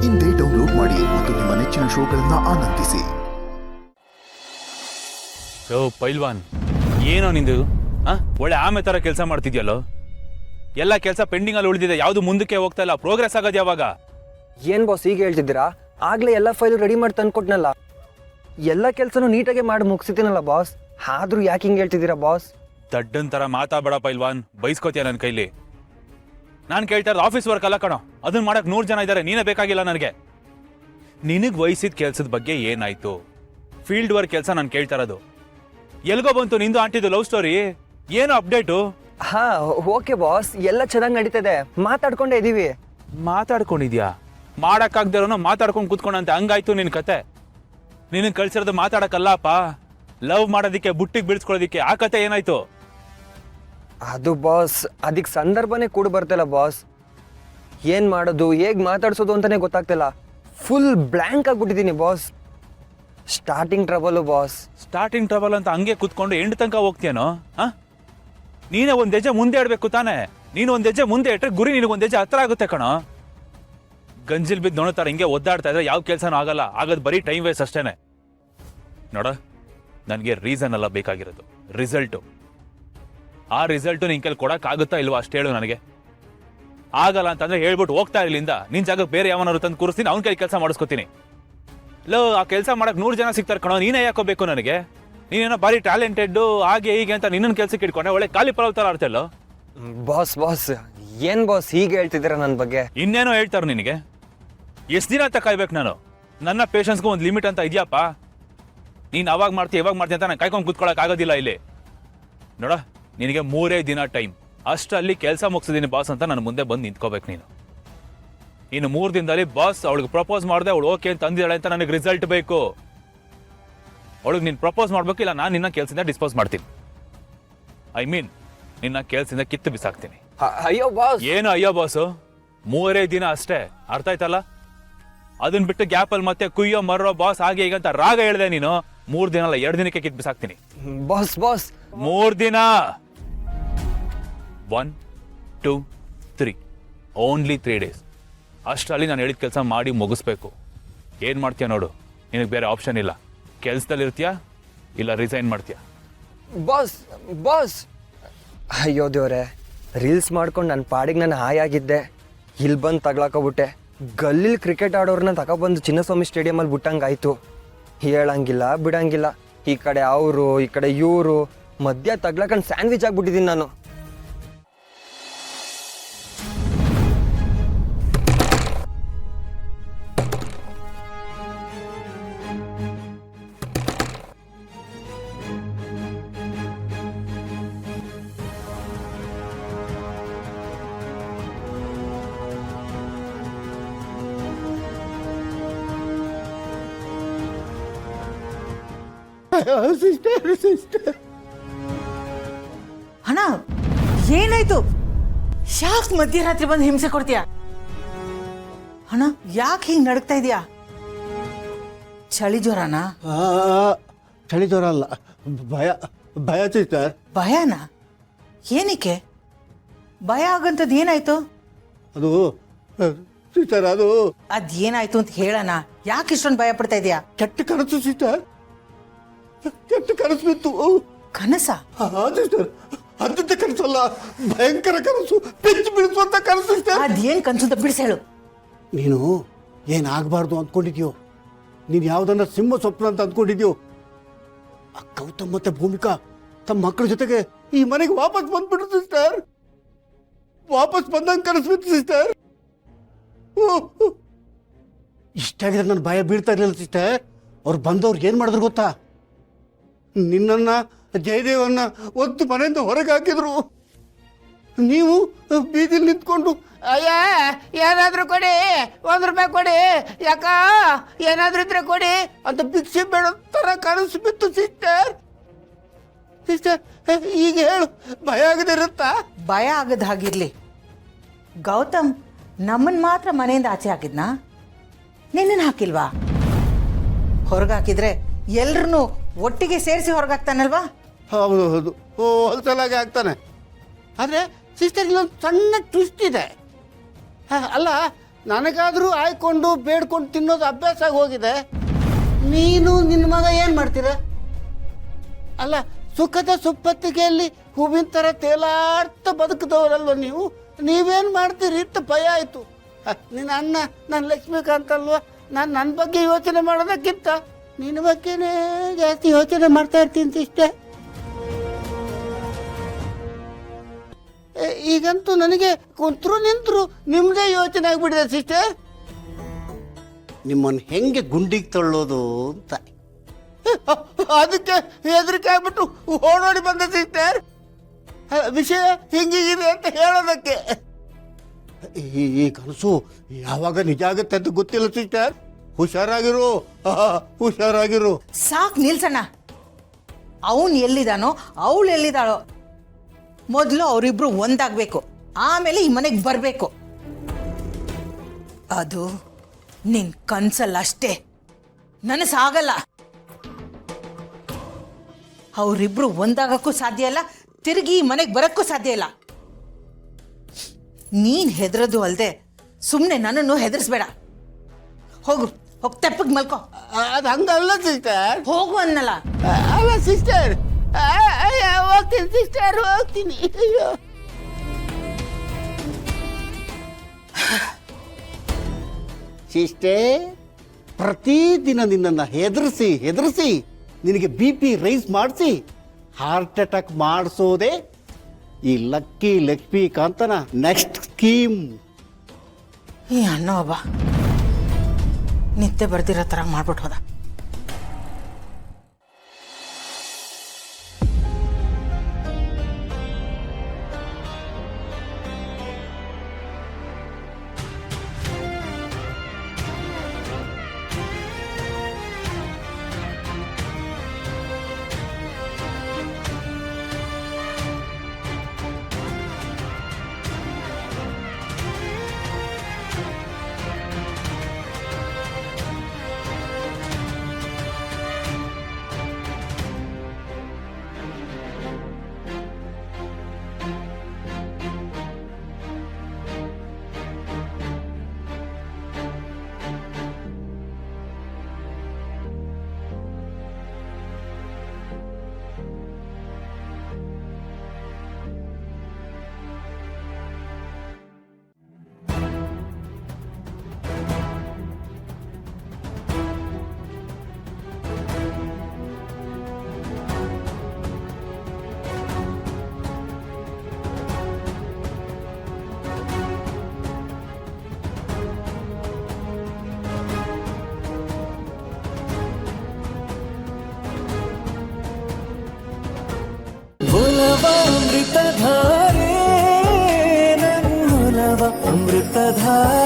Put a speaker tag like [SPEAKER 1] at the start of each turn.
[SPEAKER 1] ಇಂದೇ ಡೌನ್ಲೋಡ್ ಮಾಡಿ ಮತ್ತು ನಿಮ್ಮ ನೆಚ್ಚಿನ ಶೋಗಳನ್ನ ಆನಂದಿಸಿ.
[SPEAKER 2] ಓ ಪೈಲ್ವಾನ್, ಏನೋ ನಿಂದು ಒಳ್ಳೆ ಆಮೆ ತರ ಕೆಲಸ ಮಾಡ್ತಿದ್ಯಲ್ಲೋ. ಎಲ್ಲ ಕೆಲಸ ಪೆಂಡಿಂಗ್ ಅಲ್ಲಿ ಉಳಿದಿದೆ, ಯಾವ್ದು ಮುಂದಕ್ಕೆ ಹೋಗ್ತಾ ಇಲ್ಲ. ಪ್ರೋಗ್ರೆಸ್ ಆಗೋದು ಯಾವಾಗ?
[SPEAKER 3] ಏನ್ ಬಾಸ್ ಈಗ ಹೇಳ್ತಿದ್ದೀರಾ? ಆಗ್ಲೇ ಎಲ್ಲ ಫೈಲ್ ರೆಡಿ ಮಾಡಿ ತಂದ್ಕೊಟ್ನಲ್ಲ, ಎಲ್ಲ ಕೆಲಸನೂ ನೀಟಾಗಿ ಮಾಡಿ ಮುಗಿಸಿದ್ದೀನಲ್ಲ ಬಾಸ್. ಆದ್ರೂ ಯಾಕೆ ಹಿಂಗೆ ಹೇಳ್ತಿದ್ದೀರಾ ಬಾಸ್?
[SPEAKER 2] ದಡ್ಡನ್ ತರ ಮಾತಾಡಬೇಡ ಪೈಲ್ವಾನ್, ಬೈಸ್ಕೋತೀಯ ನನ್ನ ಕೈಲಿ. ನಾನು ಕೇಳ್ತಾ ಇರೋದು ಆಫೀಸ್ ವರ್ಕ್ ಅಲ್ಲ ಕಣೋ, ಅದನ್ನ ಮಾಡಕ್ 100 ಜನ ಇದ್ದಾರೆ, ನೀನೇ ಬೇಕಾಗಿಲ್ಲ ನನಗೆ. ನಿನಗ್ ವಹಿಸಿದ ಕೆಲ್ಸದ ಬಗ್ಗೆ ಏನಾಯ್ತು? ಫೀಲ್ಡ್ ವರ್ಕ್ ಕೆಲಸ ನಾನು ಕೇಳ್ತಾ ಇರೋದು. ಎಲ್ಗೋ ಬಂತು ನಿಂದು ಆಂಟಿದು ಲವ್ ಸ್ಟೋರಿ? ಏನು ಅಪ್ಡೇಟು?
[SPEAKER 3] ಹಾ ಓಕೆ ಬಾಸ್, ಎಲ್ಲ ಚೆನ್ನಾಗಿ ನಡೀತದೆ, ಮಾತಾಡ್ಕೊಂಡೇ ಇದೀವಿ.
[SPEAKER 2] ಮಾತಾಡ್ಕೊಂಡಿದ್ಯಾ? ಮಾಡಕ್ಕಾಗ್ದಿರೋನು ಮಾತಾಡ್ಕೊಂಡು ಕೂತ್ಕೊಂಡಂತೆ ಹಂಗಾಯ್ತು ನಿನ್ ಕತೆ. ನಿನಗೆ ಕಳ್ಸಿರೋದು ಮಾತಾಡಕ್ಕಲ್ಲಪ್ಪ, ಲವ್ ಮಾಡೋದಿಕ್ಕೆ, ಬುಟ್ಟಿಗೆ ಬೀಳ್ಸ್ಕೊಳ್ಳೋದಿಕ್ಕೆ. ಆ ಕತೆ ಏನಾಯ್ತು?
[SPEAKER 3] ಅದು ಬಾಸ್, ಅದಕ್ಕೆ ಸಂದರ್ಭನೇ ಕೂಡ ಬರ್ತಿಲ್ಲ ಬಾಸ್. ಏನ್ ಮಾಡೋದು, ಹೇಗ್ ಮಾತಾಡ್ಸೋದು ಅಂತಾನೆ ಗೊತ್ತಾಗ್ತಿಲ್ಲ. ಫುಲ್ ಬ್ಲ್ಯಾಂಕ್ ಆಗ್ಬಿಟ್ಟಿದ್ದೀನಿ boss. Starting trouble boss.
[SPEAKER 2] Starting trouble ಅಂತ ಹಂಗೆ ಕೂತ್ಕೊಂಡು ಎಂಡ್ ತನಕ ಹೋಗ್ತೀಯನೋ? ನೀನೇ ಒಂದ್ ಹೆಜ್ಜೆ ಮುಂದೆ ಇಡ್ಬೇಕು ತಾನೆ. ನೀನು ಒಂದ್ ಹೆಜ್ಜೆ ಮುಂದೆ ಇಟ್ರೆ ಗುರಿ ನಿನಗೊಂದ್ ಹೆಜ್ಜೆ ಹತ್ರ ಆಗುತ್ತೆ ಕಣೋ. ಗಂಜಿಲ್ ಬಿದ್ದು ನೋಡ್ತಾರೆ ಹಿಂಗೆ ಒದ್ದಾಡ್ತಾ ಇದ್ರೆ ಯಾವ ಕೆಲಸನೂ ಆಗಲ್ಲ. ಆಗೋದು ಬರೀ ಟೈಮ್ ವೇಸ್ಟ್ ಅಷ್ಟೇನೆ. ನೋಡ, ನನಗೆ ರೀಸನ್ ಅಲ್ಲ ಬೇಕಾಗಿರೋದು, ರಿಸಲ್ಟು. ಆ ರಿಸಲ್ಟು ನಿನ್ ಕೈಲಿ ಕೊಡಕ್ ಆಗುತ್ತಾ ಇಲ್ವಾ ಅಷ್ಟು ಹೇಳು ನನಗೆ. ಆಗಲ್ಲ ಅಂತಂದ್ರೆ ಹೇಳ್ಬಿಟ್ಟು ಹೋಗ್ತಾ ಇರ್ಲಿಂದ ನಿನ್ ಜಾಗಕ್ಕೆ ಬೇರೆ ಯಾವನಾರು ತಂದು ಕೂರಿಸ್ತೀನಿ, ಅವ್ನ ಕೈ ಕೆಲಸ ಮಾಡಿಸ್ಕೊತೀನಿ. ಲೋ, ಆ ಕೆಲಸ ಮಾಡಕ್ 100 ಜನ ಸಿಗ್ತಾರೆ ಕಣೋ, ನೀನೇ ಯಾಕೋಬೇಕು ನನಗೆ? ನೀನೇನೋ ಬಾರಿ ಟ್ಯಾಲೆಂಟೆಡ್ ಹಾಗೆ ಹೀಗೆ ಅಂತ ನಿನ್ನ ಕೆಲ್ಸಕ್ಕೆ ಇಟ್ಕೊಂಡೆ ಒಳ್ಳೆ ಖಾಲಿ ಪರವ್ ತರ ಆಡ್ತಲ್ಲೋ.
[SPEAKER 3] ಬಾಸ್ ಬಾಸ್ ಏನ್ ಬಾಸ್ ಹೀಗೆ ಹೇಳ್ತಿದ್ದೀರಾ ನನ್ನ ಬಗ್ಗೆ?
[SPEAKER 2] ಇನ್ನೇನೋ ಹೇಳ್ತಾರ ನಿನಗೆ? ಎಷ್ಟು ದಿನ ಅಂತ ಕಾಯ್ಬೇಕು ನಾನು? ನನ್ನ ಪೇಷನ್ಸ್ಗೂ ಒಂದು ಲಿಮಿಟ್ ಅಂತ ಇದೆಯಪ್ಪ. ನೀನು ಅವಾಗ ಮಾಡ್ತೀಯ ಇವಾಗ ಮಾಡ್ತೀಯ ಅಂತ ನಾನು ಕಾಯ್ಕೊಂಡು ಕೂತ್ಕೊಳ್ಳೋಕೆ ಆಗೋದಿಲ್ಲ ಇಲ್ಲಿ. ನೋಡ, ನಿನಗೆ 3 ದಿನ ಟೈಮ್, ಅಷ್ಟರಲ್ಲಿ ಕೆಲಸ ಮುಗಿಸಿದೀನಿ ಬಾಸ್ ಅಂತ ನನ್ನ ಮುಂದೆ ಬಂದು ನಿಂತ್ಕೋಬೇಕು ನೀನು. ಇನ್ನು 3 ದಿನದಲ್ಲಿ ಬಾಸ್ ಅವಳಿಗೆ ಪ್ರಪೋಸ್ ಮಾಡಿದೆ, ಅವಳು ಓಕೆ ಅಂತ ಅಂದಿದ್ದಾಳೆ ಅಂತ ನನಗೆ ರಿಸಲ್ಟ್ ಬೇಕು. ಅವಳಿಗೆ ನೀನು ಪ್ರಪೋಸ್ ಮಾಡ್ಬೇಕು, ಇಲ್ಲ ನಾನು ನಿನ್ನ ಕೆಲಸದಿಂದ ಡಿಸ್ಪೋಸ್ ಮಾಡ್ತೀನಿ. ಐ ಮೀನ್ ನಿನ್ನ ಕೆಲಸದಿಂದ ಕಿತ್ತು ಬಿಸಾಕ್ತೀನಿ.
[SPEAKER 3] ಅಯ್ಯೋ ಬಾಸ್.
[SPEAKER 2] ಏನು ಅಯ್ಯೋ ಬಾಸು? 3 ದಿನ ಅಷ್ಟೇ, ಅರ್ಥ ಆಯ್ತಲ್ಲ? ಅದನ್ನ ಬಿಟ್ಟು ಗ್ಯಾಪಲ್ಲಿ ಮತ್ತೆ ಕುಯ್ಯೋ ಮರ್ರೋ ಬಾಸ್ ಹಾಗೆ ಈಗ ಅಂತ ರಾಗ ಹೇಳಿದೆ ನೀನು. 3 ದಿನ ಅಲ್ಲ, 2 ದಿನಕ್ಕೆ ಕಿತ್ತು ಬಿಸಾಕ್ತೀನಿ.
[SPEAKER 3] ಬಾಸ್ ಬಾಸ್
[SPEAKER 2] 3 ದಿನ. 1 2 3 ಓನ್ಲಿ 3 ಡೇಸ್. ಅಷ್ಟರಲ್ಲಿ ನಾನು ಹೇಳಿದ ಕೆಲಸ ಮಾಡಿ ಮುಗಿಸ್ಬೇಕು. ಏನು ಮಾಡ್ತೀಯ ನೋಡು, ನಿನಗೆ ಬೇರೆ ಆಪ್ಷನ್ ಇಲ್ಲ. ಕೆಲಸದಲ್ಲಿ ಇರ್ತೀಯಾ ಇಲ್ಲ ರಿಸೈನ್ ಮಾಡ್ತೀಯಾ?
[SPEAKER 3] ಬಾಸ್ ಬಾಸ್ ಅಯ್ಯೋ ದೇವ್ರೆ, ರೀಲ್ಸ್ ಮಾಡ್ಕೊಂಡು ನನ್ನ ಪಾಡಿಗೆ ನಾನು ಹಾಯಾಗಿದ್ದೆ, ಇಲ್ಲಿ ಬಂದು ತಗ್ಲಾಕೋಬಿಟ್ಟೆ. ಗಲ್ಲಿಲಿ ಕ್ರಿಕೆಟ್ ಆಡೋರನ್ನ ತಗೊಬಂದು ಚಿನ್ನಸ್ವಾಮಿ ಸ್ಟೇಡಿಯಮಲ್ಲಿ ಬಿಟ್ಟಂಗಾಯ್ತು. ಹೇಳಂಗಿಲ್ಲ ಬಿಡಂಗಿಲ್ಲ, ಈ ಕಡೆ ಅವರು ಈ ಕಡೆ ಇವರು, ಮಧ್ಯ ತಗ್ಲಾಕೊಂಡು ಸ್ಯಾಂಡ್ವಿಚ್ ಆಗ್ಬಿಟ್ಟಿದ್ದೀನಿ ನಾನು.
[SPEAKER 4] ಸಿಸ್ಟರ್
[SPEAKER 5] ಅಣ್ಣ, ಏನಾಯ್ತು? ಯಾಕೆ ಮಧ್ಯರಾತ್ರಿ ಬಂದು ಹಿಂಸೆ ಕೊಡ್ತೀಯ ಅಣ್ಣ? ಯಾಕೆ ಹಿಂಗ್ ನಡಕ್ತಾ ಇದೀಯಾ? ಚಳಿ ಜ್ವರನಾ?
[SPEAKER 4] ಚಳಿ ಜ್ವರ ಅಲ್ಲ, ಭಯ ಭಯ ಸಿಸ್ಟರ್.
[SPEAKER 5] ಭಯನಾ? ಏನಕ್ಕೆ ಭಯ ಆಗಂತದ್? ಏನಾಯ್ತು?
[SPEAKER 4] ಅದು ಸಿಸ್ಟರ್, ಅದು
[SPEAKER 5] ಅದೇನಾಯ್ತು ಅಂತ ಹೇಳಣ. ಯಾಕೆ ಇಷ್ಟೊಂದು ಭಯ ಪಡ್ತಾ ಇದೀಯಾ?
[SPEAKER 4] ಕೆಟ್ಟ ಕನಸು ಸಿಸ್ಟರ್, ಕೆಟ್ಟ ಕನಸು ಬಿತ್ತು.
[SPEAKER 5] ಕನಸ?
[SPEAKER 4] ಸಿಸ್ಟರ್, ಅಂಥ ಕನಸಲ್ಲ, ಭಯಂಕರ ಕನಸು, ಬೆಚ್ಚಿ ಬೀಳಿಸುವಂತ ಕನಸು ಸಿಸ್ಟರ್.
[SPEAKER 5] ಅದೇನ್ ಕನಸು ಅಂತ ಬಿಡಿಸೇಳು.
[SPEAKER 4] ನೀನು ಏನಾಗಬಾರ್ದು ಅಂದ್ಕೊಂಡಿದ್ಯೋ, ನೀನು ಯಾವುದನ್ನ ಸಿಂಹ ಸ್ವಪ್ನ ಅಂತ ಅಂದ್ಕೊಂಡಿದ್ಯೋ, ಆ ಗೌತಮ್ ಮತ್ತೆ ಭೂಮಿಕಾ ತಮ್ಮ ಮಕ್ಕಳ ಜೊತೆಗೆ ಈ ಮನೆಗೆ ವಾಪಸ್ ಬಂದ್ಬಿಟ್ರು ಸಿಸ್ಟರ್. ವಾಪಸ್ ಬಂದಂಗೆ ಕನಸ್ಬಿಟ್ಟು ಸಿಸ್ಟರ್. ಇಷ್ಟಾಗಿದ್ರೆ ನನ್ನ ಭಯ ಬೀಳ್ತಾ ಇರಲಿಲ್ಲ ಸಿಸ್ಟರ್. ಅವ್ರು ಬಂದವ್ರು ಏನು ಮಾಡಿದ್ರು ಗೊತ್ತಾ? ನಿನ್ನನ್ನ ಜಯದೇವನ್ನ ಒತ್ತು ಮನೆಯಿಂದ ಹೊರಗೆ ಹಾಕಿದ್ರು. ನೀವು ಬೀದಿಲಿ ನಿಂತ್ಕೊಂಡು
[SPEAKER 6] ಅಯ್ಯ ಏನಾದರೂ ಕೊಡಿ, 1 ರೂಪಾಯಿ ಕೊಡಿ, ಯಾಕ ಏನಾದ್ರೂ ಇದ್ರೆ ಕೊಡಿ
[SPEAKER 4] ಅಂತ ಭಿಕ್ಷೆ ಬೇಡ ಥರ ಕನಸು ಬಿತ್ತು ಸಿಸ್ಟರ್. ಸಿಸ್ಟರ್, ಈಗ ಹೇಳು, ಭಯ ಆಗದೆ ಇರುತ್ತಾ?
[SPEAKER 5] ಭಯ ಆಗದ ಹಾಗಿರ್ಲಿ. ಗೌತಮ್ ನಮ್ಮನ್ ಮಾತ್ರ ಮನೆಯಿಂದ ಆಚೆ ಹಾಕಿದ್ನಾ? ನಿನ್ನ ಹಾಕಿಲ್ವಾ? ಹೊರಗಾಕಿದ್ರೆ ಎಲ್ರನ್ನೂ ಒಟ್ಟಿಗೆ ಸೇರಿಸಿ ಹೊರಗಾಕ್ತಾನಲ್ವಾ?
[SPEAKER 4] ಹೌದು ಹೌದು, ಹೋಲ್ಸೇಲಾಗಿ ಆಗ್ತಾನೆ. ಆದರೆ ಸಿಸ್ಟರ್, ಇಲ್ಲೊಂದು ಸಣ್ಣ ಟ್ವಿಸ್ಟ್ ಇದೆ. ಅಲ್ಲ, ನನಗಾದರೂ ಆಯ್ಕೊಂಡು ಬೇಡ್ಕೊಂಡು ತಿನ್ನೋದು ಅಭ್ಯಾಸ ಆಗಿ ಹೋಗಿದೆ. ನೀನು ನಿನ್ನ ಮಗ ಏನು ಮಾಡ್ತೀರ? ಅಲ್ಲ, ಸುಖದ ಸುಪ್ಪತ್ತಿಗೆಯಲ್ಲಿ ಹೂವಿನ ಥರ ತೇಲಾಡ್ತಾ ಬದುಕಿದವರಲ್ವ ನೀವು? ನೀವೇನು ಮಾಡ್ತೀರಿ ಅಂತ ಭಯ ಆಯಿತು. ನಿನ್ನ ಅಣ್ಣ ನನ್ನ ಲಕ್ಷ್ಮೀಕಾಂತ್ ಅಲ್ವ? ನಾನು ನನ್ನ ಬಗ್ಗೆ ಯೋಚನೆ ಮಾಡೋದಕ್ಕಿಂತ ನಿನ್ನ ಬಗ್ಗೆನೇ ಜಾಸ್ತಿ ಯೋಚನೆ ಮಾಡ್ತಾ ಇರ್ತೀನಿ ಇಷ್ಟೇ. ಈಗಂತೂ ನನಗೆ ಕುಂತರು ನಿಂತರು ನಿಮ್ಮದೇ ಯೋಚನೆ ಆಗಿಬಿಟ್ಟಿದೆ ಸಿಸ್ಟರ್. ನಿಮ್ಮನ್ನು ಹೆಂಗೆ ಗುಂಡಿಗೆ ತಳ್ಳೋದು ಅಂತ ಅದಕ್ಕೆ ಹೆದರಿಕೆ ಆಗ್ಬಿಟ್ಟು ಓಡೋಡಿ ಬಂದ ಸಿಸ್ಟರ್. ವಿಷಯ ಹಿಂಗಿದೆ ಅಂತ ಹೇಳೋದಕ್ಕೆ. ಈ ಕನಸು ಯಾವಾಗ ನಿಜ ಆಗುತ್ತೆ ಅಂತ ಗೊತ್ತಿಲ್ಲ ಸಿಸ್ಟರ್. ಹುಷಾರಾಗಿರು, ಹುಷಾರಾಗಿರು.
[SPEAKER 5] ಸಾಕು ನಿಲ್ಸಣ್ಣ. ಅವನು ಎಲ್ಲಿದಾನೋ ಅವಳು ಎಲ್ಲಿದ್ದಾಳೋ, ಮೊದಲು ಅವರಿಬ್ರು ಒಂದಾಗಬೇಕು, ಆಮೇಲೆ ಈ ಮನೆಗೆ ಬರಬೇಕು. ಅದು ನಿನ್ ಕನ್ಸಲ್ಲ ಅಷ್ಟೇ, ನನಸಾಗಲ್ಲ. ಅವರಿಬ್ರು ಒಂದಾಗಕ್ಕೂ ಸಾಧ್ಯ ಇಲ್ಲ, ತಿರುಗಿ ಈ ಮನೆಗೆ ಬರಕ್ಕೂ ಸಾಧ್ಯ ಇಲ್ಲ. ನೀನ್ ಹೆದರೋದು ಅಲ್ದೆ ಸುಮ್ಮನೆ ನನ್ನನ್ನು ಹೆದರ್ಸ್ಬೇಡ. ಹೋಗು, ಹೋಗಿ ತೆಪ್ಪಗೆ ಮಲ್ಕೋ.
[SPEAKER 4] ಅದು ಹಂಗಲ್ಲ ಸಿಸ್ಟರ್.
[SPEAKER 5] ಹೋಗು ಅನ್ನಲ್ಲ.
[SPEAKER 4] ಅಲ್ಲ ಸಿಸ್ಟರ್, ಹೋಗ್ತೀನಿ ಸಿಸ್ಟರ್, ಹೋಗ್ತೀನಿ. ಅಯ್ಯೋ, ಸಿಸ್ಟರ್, ಪ್ರತಿದಿನ ನಿನ್ನನ್ನು ಹೆದರಿಸಿ ನಿನಗೆ BP ರೈಸ್ ಮಾಡಿಸಿ ಹಾರ್ಟ್ ಅಟ್ಯಾಕ್ ಮಾಡಿಸೋದೆ ಈ ಲಕ್ಕಿ ಲಕ್ಷ್ಮೀಕಾಂತನ ನೆಕ್ಸ್ಟ್ ಸ್ಕೀಮ್.
[SPEAKER 5] ಈ ಅಣ್ಣ ಒಬ್ಬ ನಿತ್ಯ ಬರ್ದಿರೋ ಥರ ಮಾಡ್ಬಿಟ್ಟು ಹೋದ.
[SPEAKER 7] ಅಮೃತಧಾರೆ ನನ್ನೊಲವ ಅಮೃತಧಾರೆ.